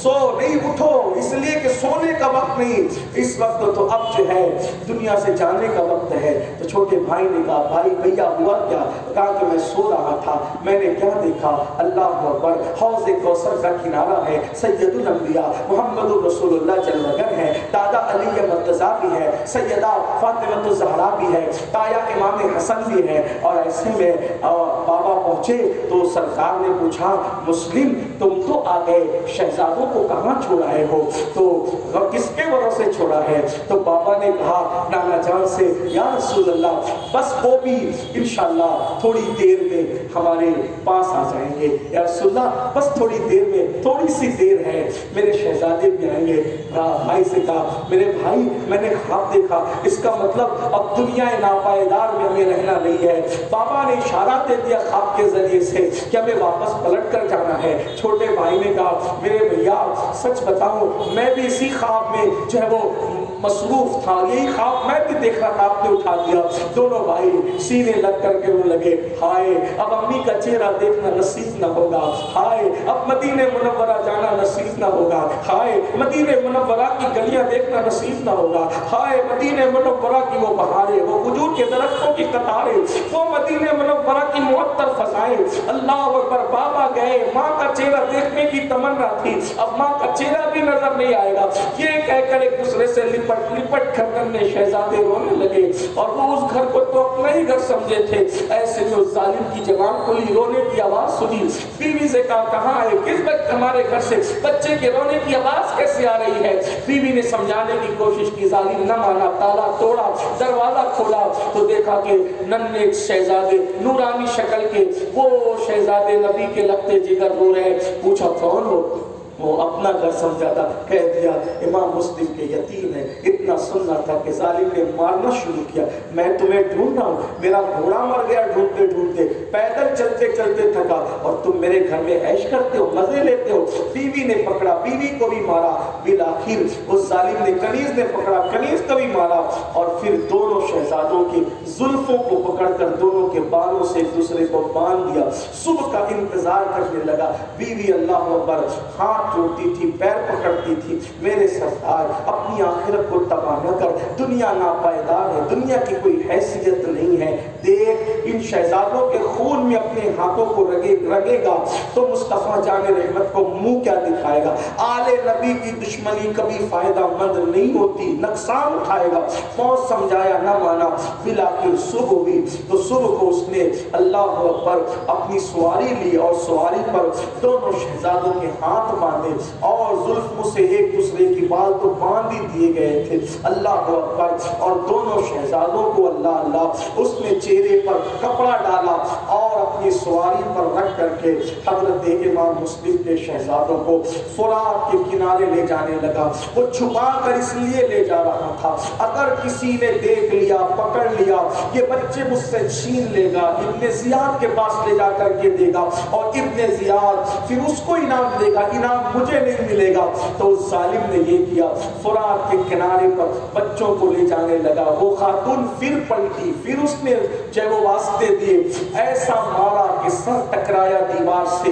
سو نہیں، اٹھو، اس لیے کہ سونے کا وقت نہیں، اس وقت تو اب جو ہے دنیا سے جانے کا وقت ہے۔ تو چھوٹے بھائی نے کہا بھائی بھیا ہوا کیا؟ کہا کہ میں سو رہا تھا، میں نے کیا دیکھا؟ اللہ اکبر، حوض کوثر کا کنارہ ہے، سید الانبیاء محمد رسول اللہ جل گھر ہے، دادا علی مرتضیٰ بھی ہے، سیدہ فاطمہ الزہرا بھی ہے، تایا امام حسن بھی ہے۔ اور ایسے میں بابا پہنچے تو سرکار نے پوچھا مسلم تم تو آ گئے، شہزادوں کو کہاں چھوڑا ہے ہو؟ تو کس کے بھروسے چھوڑا ہے؟ تو بابا نے کہا نانا جان سے یا رسول اللہ بس وہ بھی انشاءاللہ تھوڑی دیر میں ہمارے پاس آ جائیں گے، یا رسول اللہ بس تھوڑی دیر میں، تھوڑی سی دیر ہے، میرے شہزادے بھی آئیں گے۔ بھائی سے کہا میرے بھائی میں نے خواب دیکھا، اس کا مطلب اب دنیا ناپائیدار میں ہمیں رہنا نہیں ہے۔ بابا نے اشارہ دے دیا خواب کے ذریعے سے کہ ہمیں واپس پلٹ کر جانا ہے۔ چھوٹے بھائی نے کہا میرے بھیا سچ بتاؤں میں بھی اسی خواب میں جو ہے وہ مصروف تھا، یہی خواب میں بھی دیکھ رہا تھا، آپ نے اٹھا دیا۔ دونوں بھائی سینے لگ کر کے رونے لگے، ہائے اب امی کا چہرہ دیکھنا نصیب نہ ہوگا، ہائے اب مدینہ منورہ جانا نصیب نہ ہوگا، ہائے مدینہ منورہ کی گلیاں دیکھنا نصیب نہ ہوگا، ہائے مدینہ منورہ کی وہ بہاریں، وہ کھجور کے درختوں کی قطاریں، وہ مدینہ منورہ کی معطر فضائیں۔ اللہ اکبر، بابا گئے، ماں کا چہرہ دیکھنے کی تمنا تھی، اب ماں کا چہرہ بھی نظر نہیں آئے گا، یہ کہہ کر ایک دوسرے سے لپٹ کر کرنے شہزادے رونے لگے، اور وہ اس گھر کو تو اپنا ہی گھر سمجھے تھے۔ ایسے میں اس ظالم کی جوان کو لی رونے کی آواز سنی، بیوی سے کہا کہاں ہے؟ کس وقت ہمارے گھر سے بچے کے رونے کی آواز کیسے آ رہی ہے؟ بیوی نے سمجھانے کی کوشش کی، ظالم نہ مانا، تالا توڑا، دروازہ کھولا تو دیکھا کہ ننھے شہزادے نورانی شکل کے وہ شہزادے نبی کے لگتے جگر رو رہے۔ پوچھا کون ہو؟ وہ اپنا گھر سمجھا تھا، کہہ دیا امام مسلم کے یتیم ہے۔ اتنا سننا تھا کہ ظالم نے مارنا شروع کیا، میں تمہیں ڈھونڈ رہا ہوں، میرا گھوڑا مر گیا ڈھونڈتے ڈھونڈتے، پیدل چلتے چلتے تھکا، اور تم میرے گھر میں عیش کرتے ہو، مزے لیتے ہو۔ بیوی نے پکڑا، بیوی کو بھی مارا، بالآخر اس ظالم نے کنیز نے پکڑا، کنیز کو بھی مارا، اور پھر دونوں شہزادوں کی زلفوں کو پکڑ کر دونوں کے بالوں سے ایک دوسرے کو باندھ دیا۔ صبح کا انتظار کرنے لگا۔ بیوی اللہ اکبر ہاتھ جوڑتی تھی، پیر پکڑتی تھی، میرے سردار اپنی آخرت کو تباہ نہ کر، دنیا ناپائیدار ہے، دنیا کی کوئی حیثیت نہیں ہے، دیکھ ان شہزادوں کے خون میں اپنے ہاتھوں کو رگے گا تو مصطفیٰ جان رحمت کو منہ کیا دکھائے گا؟ آل نبی کی دشمنی کبھی فائدہ مند نہیں ہوتی، نقصان اٹھائے گا۔ بہت سمجھایا نہ مانا، بالآخر صبح ہوئی تو صبح کو اس نے اللہ اکبر اپنی سواری لی، اور سواری پر دونوں شہزادوں کے ہاتھ باندھے، اور زلفوں سے ایک دوسرے کی بال تو باندھ ہی دیے گئے تھے، اللہ اکبر۔ اور دونوں شہزادوں کو اللہ اللہ اس نے چہرے پر کپڑا ڈالا اور اپنی سواری پر رکھ کر کے حضرت امام مسلم کے شہزادوں کو فرات کے کنارے لے جانے لگا۔ وہ چھپا کر اس لیے لے جا رہا تھا اگر کسی نے دیکھ لیا، پکڑ لیا، یہ بچے مجھ سے چھین لے گا، ابن زیاد کے پاس لے جا کر کے دے گا، اور ابن زیاد پھر اس کو انعام دے گا، انعام مجھے نہیں ملے گا۔ تو ظالم نے یہ کیا، فرات کے کنارے پر بچوں کو لے جانے لگا۔ وہ خاتون پھر پلٹی، پھر اس نے جو وہ واسطے دیے، ایسا مارا کہ سر ٹکرایا دیوار سے،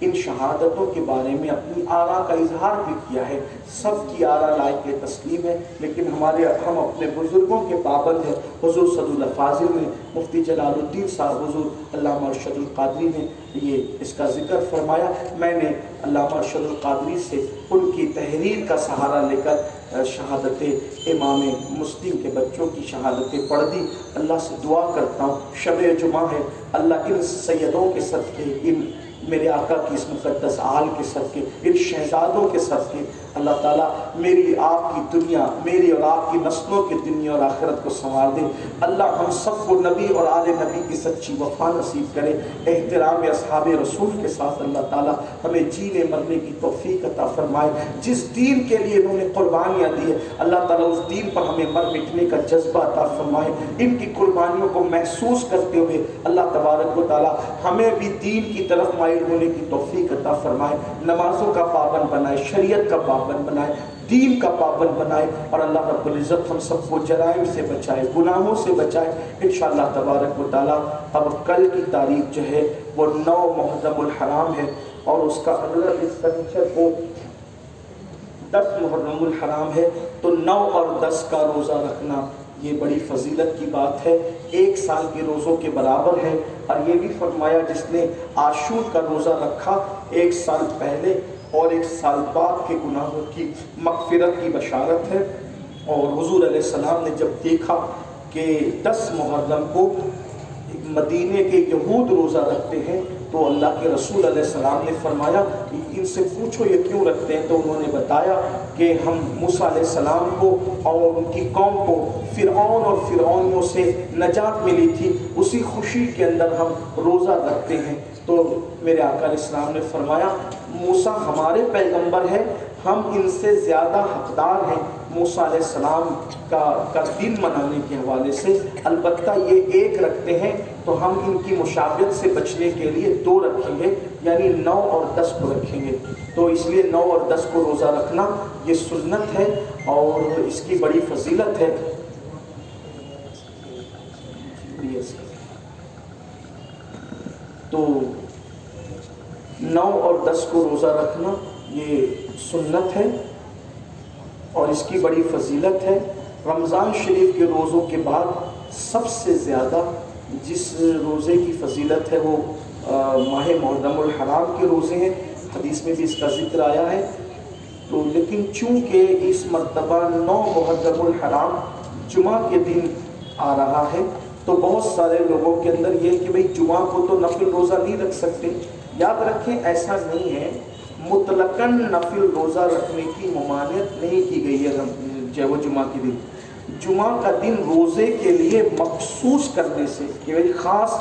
ان شہادتوں کے بارے میں اپنی آراء کا اظہار بھی کیا ہے۔ سب کی آراء لائق تسلیم ہے، لیکن ہم اپنے بزرگوں کے پابند ہیں۔ حضور صلی اللہ فاضل نے، مفتی جلال الدین صاحب حضور علامہ ارشد القادری نے یہ اس کا ذکر فرمایا۔ میں نے علامہ ارشد القادری سے ان کی تحریر کا سہارا لے کر شہادت امام مسلم کے بچوں کی شہادتیں پڑھ دی۔ اللہ سے دعا کرتا ہوں، شب جمعہ ہے، اللہ ان سیدوں کے صدقے، ان میرے آقا کی اس مقدس آل کے صدقے، ان شہزادوں کے صدقے اللہ تعالیٰ میری آپ کی دنیا، میری اور آپ کی نسلوں کی دنیا اور آخرت کو سنوار دے۔ اللہ ہم سب کو نبی اور آل نبی کی سچی وفا نصیب کرے، احترام اصحاب رسول کے ساتھ اللہ تعالیٰ ہمیں جینے مرنے کی توفیق عطا فرمائے۔ جس دین کے لیے انہوں نے قربانیاں دی ہے اللہ تعالیٰ اس دین پر ہمیں مر مٹنے کا جذبہ عطا فرمائے۔ ان کی قربانیوں کو محسوس کرتے ہوئے اللہ تبارک و تعالیٰ ہمیں بھی دین کی طرف مائل ہونے کی توفیق عطا فرمائے، نمازوں کا پابند بنائے، شریعت کا پابند بنائے، دین کا پابند بنائے، اور اللہ رب العزت ہم سب کو جرائم سے بچائے، گناہوں سے بچائے انشاءاللہ تبارک و تعالیٰ۔ اب کل کی تاریخ جو ہے وہ 9 محرم الحرام ہے، اور اس کا اگلا اس سنیچر کو 10 محرم الحرام ہے، تو 9 اور 10 کا روزہ رکھنا یہ بڑی فضیلت کی بات ہے، 1 سال کے روزوں کے برابر ہے۔ اور یہ بھی فرمایا جس نے عاشور کا روزہ رکھا 1 سال پہلے اور 1 سال بعد کے گناہوں کی مغفرت کی بشارت ہے۔ اور حضور علیہ السلام نے جب دیکھا کہ 10 محرم کو مدینے کے یہود روزہ رکھتے ہیں تو اللہ کے رسول علیہ السلام نے فرمایا ان سے پوچھو یہ کیوں رکھتے ہیں، تو انہوں نے بتایا کہ ہم موسیٰ علیہ السلام کو اور ان کی قوم کو فرعون اور فرعونیوں سے نجات ملی تھی، اسی خوشی کے اندر ہم روزہ رکھتے ہیں۔ تو میرے آقا علیہ السلام نے فرمایا موسیٰ ہمارے پیغمبر ہیں، ہم ان سے زیادہ حقدار ہیں موسیٰ علیہ السلام کا دن منانے کے حوالے سے، البتہ یہ 1 رکھتے ہیں تو ہم ان کی مشابہت سے بچنے کے لیے 2 رکھیں گے، یعنی 9 اور 10 کو رکھیں گے۔ تو اس لیے 9 اور 10 کو روزہ رکھنا یہ سنت ہے اور اس کی بڑی فضیلت ہے۔ تو 9 اور 10 کو روزہ رکھنا یہ سنت ہے اور اس کی بڑی فضیلت ہے۔ رمضان شریف کے روزوں کے بعد سب سے زیادہ جس روزے کی فضیلت ہے وہ ماہ محرم الحرام کے روزے ہیں، حدیث میں بھی اس کا ذکر آیا ہے۔ تو لیکن چونکہ اس مرتبہ 9 محرم الحرام جمعہ کے دن آ رہا ہے تو بہت سارے لوگوں کے اندر یہ کہ بھئی جمعہ کو تو نفل روزہ نہیں رکھ سکتے۔ یاد رکھیں ایسا نہیں ہے، مطلقاً نفل روزہ رکھنے کی ممانعت نہیں کی گئی ہے جو وہ جمعہ کے دن۔ جمعہ کا دن روزے کے لیے مخصوص کرنے سے کہ بھئی خاص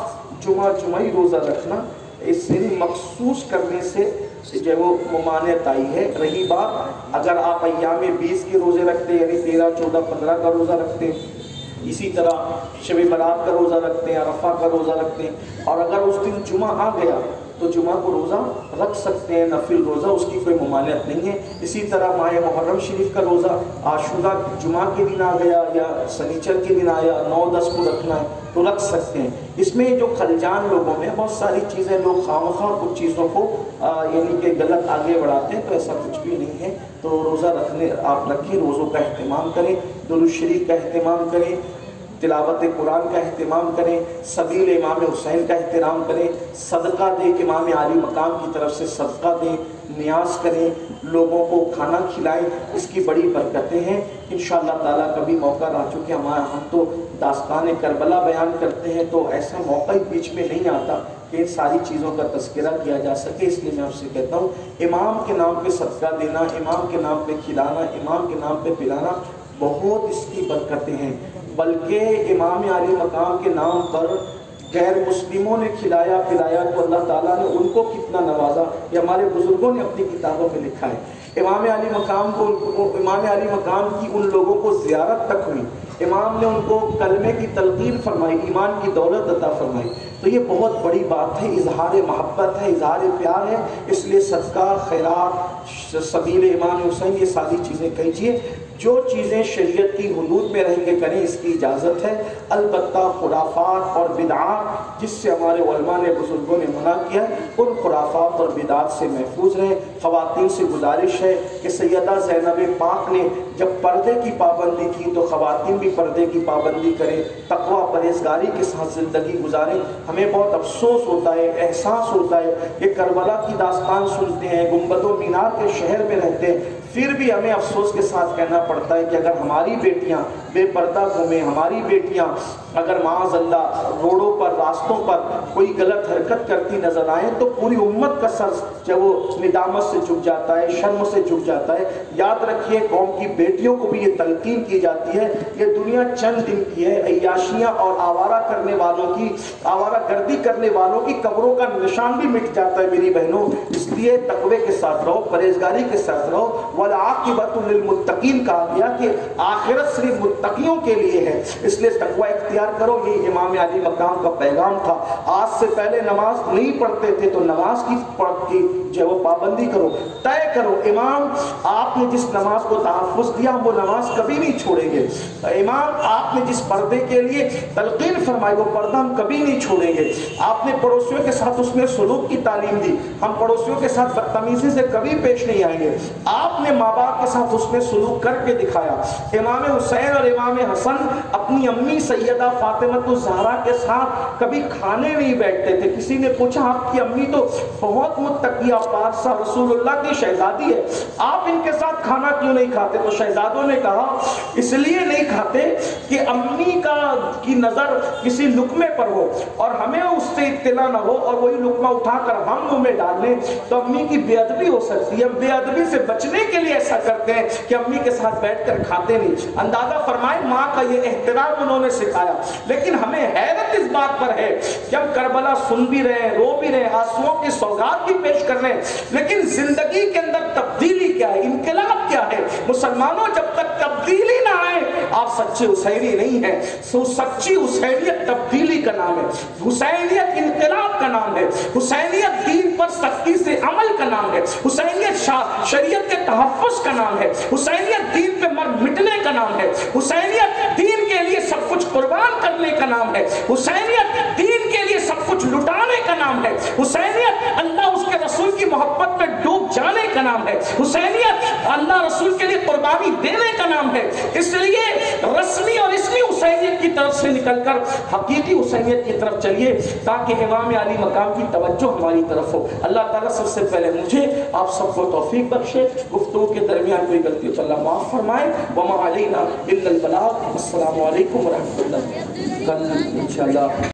جمعہی روزہ رکھنا، اس سے مخصوص کرنے سے جو وہ ممانعت آئی ہے۔ رہی بات اگر آپ ایام 20 کے روزے رکھتے ہیں یعنی 13، 14، 15 کا روزہ رکھتے ہیں، اسی طرح شب برات کا روزہ رکھتے ہیں، عرفہ کا روزہ رکھتے ہیں، اور اگر اس دن جمعہ آ گیا تو جمعہ کو روزہ رکھ سکتے ہیں، نفل روزہ، اس کی کوئی ممانعت نہیں ہے۔ اسی طرح ماہ محرم شریف کا روزہ عاشورہ جمعہ کے دن آ گیا یا سنیچر کے دن آیا، 9، 10 کو رکھنا ہے تو رکھ سکتے ہیں۔ اس میں جو خلجان لوگوں میں بہت ساری چیزیں لوگ خواہ کچھ چیزوں کو یعنی کہ غلط آگے بڑھاتے ہیں، تو ایسا کچھ بھی نہیں ہے۔ تو روزہ رکھنے آپ رکھیں، روزوں کا اہتمام کریں، درود شریف کا اہتمام کریں، تلاوت قرآن کا اہتمام کریں، سبیل امام حسین کا احترام کریں، صدقہ دیں، امام عالی مقام کی طرف سے صدقہ دیں، نیاز کریں، لوگوں کو کھانا کھلائیں، اس کی بڑی برکتیں ہیں انشاءاللہ تعالیٰ۔ کبھی موقع رہ چکے ہم تو داستان کربلا بیان کرتے ہیں تو ایسا موقع ہی بیچ میں نہیں آتا کہ ان ساری چیزوں کا تذکرہ کیا جا سکے، اس لیے میں آپ سے کہتا ہوں امام کے نام پہ صدقہ دینا، امام کے نام پہ کھلانا، امام کے نام پہ پلانا، بہت اس کی برکتیں ہیں۔ بلکہ امام عالی مقام کے نام پر غیر مسلموں نے کھلایا پلایا تو اللہ تعالیٰ نے ان کو کتنا نوازا، یہ ہمارے بزرگوں نے اپنی کتابوں میں لکھا ہے۔ امام عالی مقام کی ان لوگوں کو زیارت تک ہوئی، امام نے ان کو کلمے کی تلقین فرمائی، ایمان کی دولت عطا فرمائی، تو یہ بہت بڑی بات ہے، اظہار محبت ہے، اظہار پیار ہے۔ اس لیے صدقہ، خیرات، سبیل امام حسین، یہ ساری چیزیں کیجیے۔ جو چیزیں شریعت کی حدود میں رہیں گے کریں، اس کی اجازت ہے۔ البتہ خرافات اور بدعات جس سے ہمارے علماء نے، بزرگوں نے منع کیا ہے، ان خرافات اور بدعات سے محفوظ رہیں۔ خواتین سے گزارش ہے کہ سیدہ زینب پاک نے جب پردے کی پابندی کی تو خواتین بھی پردے کی پابندی کریں، تقوی پرہیزگاری کے ساتھ زندگی گزاریں۔ ہمیں بہت افسوس ہوتا ہے، احساس ہوتا ہے کہ کربلا کی داستان سنتے ہیں، گنبد و مینار کے شہر میں رہتے ہیں، پھر بھی ہمیں افسوس کے ساتھ کہنا پڑتا ہے کہ اگر ہماری بیٹیاں بے پردہ گھومیں، ہماری بیٹیاں اگر معاذ اللہ روڈوں پر، راستوں پر کوئی غلط حرکت کرتی نظر آئیں تو پوری امت کا سر جب وہ ندامت سے جھک جاتا ہے، شرم سے جھک جاتا ہے۔ یاد رکھیے، قوم کی بیٹیوں کو بھی یہ تلقین کی جاتی ہے، یہ دنیا چند دن کی ہے، عیاشیاں اور آوارہ کرنے والوں کی، آوارہ گردی کرنے والوں کی قبروں کا نشان بھی مٹ جاتا ہے میری بہنوں۔ اس لیے تقوی کے ساتھ رہو، پرہیزگاری کے ساتھ رہو۔ والعاقبۃ للمتقین کہا گیا کہ آخرت صرف متقیوں کے لیے ہے، اس لیے تقوی اختیار کرو۔ یہ امام علی مقام کا پیغام تھا۔ آج سے پہلے نماز نہیں پڑھتے تھے تو نماز کی جو وہ پابندی کرو، طے کرو۔ امام آپ نے جس نماز کو تحفظ دیا وہ نماز کبھی نہیں چھوڑیں گے۔ امام آپ نے جس پردے کے لیے تلقین فرمائی وہ پردہ ہم کبھی نہیں چھوڑیں گے۔ آپ نے پڑوسیوں کے ساتھ اس میں سلوک کی تعلیم دی، ہم پڑوسیوں کے ساتھ بدتمیزی سے کبھی پیش نہیں آئیں گے۔ آپ نے ماں باپ کے ساتھ اس میں سلوک کر کے دکھایا۔ امام حسین اور امام حسن اپنی امی سیدہ فاطمہ الزہرا کے ساتھ کبھی کھانے نہیں بیٹھتے تھے۔ کسی نے پوچھا آپ کی امی تو بہت متقیہ پارسا رسول اللہ کی شہزادی ہے، آپ ان کے ساتھ کھانا کیوں نہیں کھاتے؟ تو شہزادوں نے کہا اس لیے نہیں کھاتے کہ امی کی نظر کسی لقمے پر ہو اور ہمیں اس سے اطلاع نہ ہو اور وہی لقمہ اٹھا کر ہم منہ میں ڈال لیں تو امی کی بے ادبی ہو سکتی ہے۔ ہم بے ادبی سے بچنے کے لیے ایسا کرتے ہیں کہ امی کے ساتھ بیٹھ کر کھاتے نہیں۔ اندازہ فرمائیں ماں کا یہ احترام انہوں نے سکھایا۔ لیکن ہمیں حیرت اس بات پر ہے کہ ہم کربلا سن بھی رہے ہیں، رو بھی رہے ہیں، آنسوؤں کی سوگات بھی پیش کر رہے ہیں، لیکن زندگی کے اندر تبدیلی کیا ہے، انقلاب کیا ہے؟ مسلمانوں جب تک تبدیلی نہ آئے آپ سچے حسینی نہیں ہیں۔ سچی حسینیت تبدیلی کا نام ہے، حسینیت انقلاب کا نام ہے، حسینیت دین پر سختی سے عمل کا نام ہے، حسینیت شریعت کے تحفظ کا نام ہے، حسینیت دین پہ مر مٹنے کا نام ہے، حسینیت دین کے لیے سب کچھ قربان کرنے کا نام ہے، حسینیت دین کے لیے سب کچھ لٹانے کا نام ہے، حسینیت اللہ اس کے رسول کی محبت میں ڈوب جانے کا نام ہے، حسینیت اللہ رسول کے لیے قربانی دینے کا نام ہے۔ اس لیے رسمی اور اسمی حسینیت کی طرف سے نکل کر حقیقی حسینیت کی طرف چلیے تاکہ امام علی مقام کی توجہ ہماری طرف ہو۔ اللہ تعالیٰ سب سے پہلے مجھے آپ سب کو توفیق بخشے، گفتگو کے درمیان کوئی غلطی ہو تو اللہ معاف فرمائے۔ وما علینا الا البلاغ۔ السلام علیکم ورحمۃ اللہ۔ کل انشاءاللہ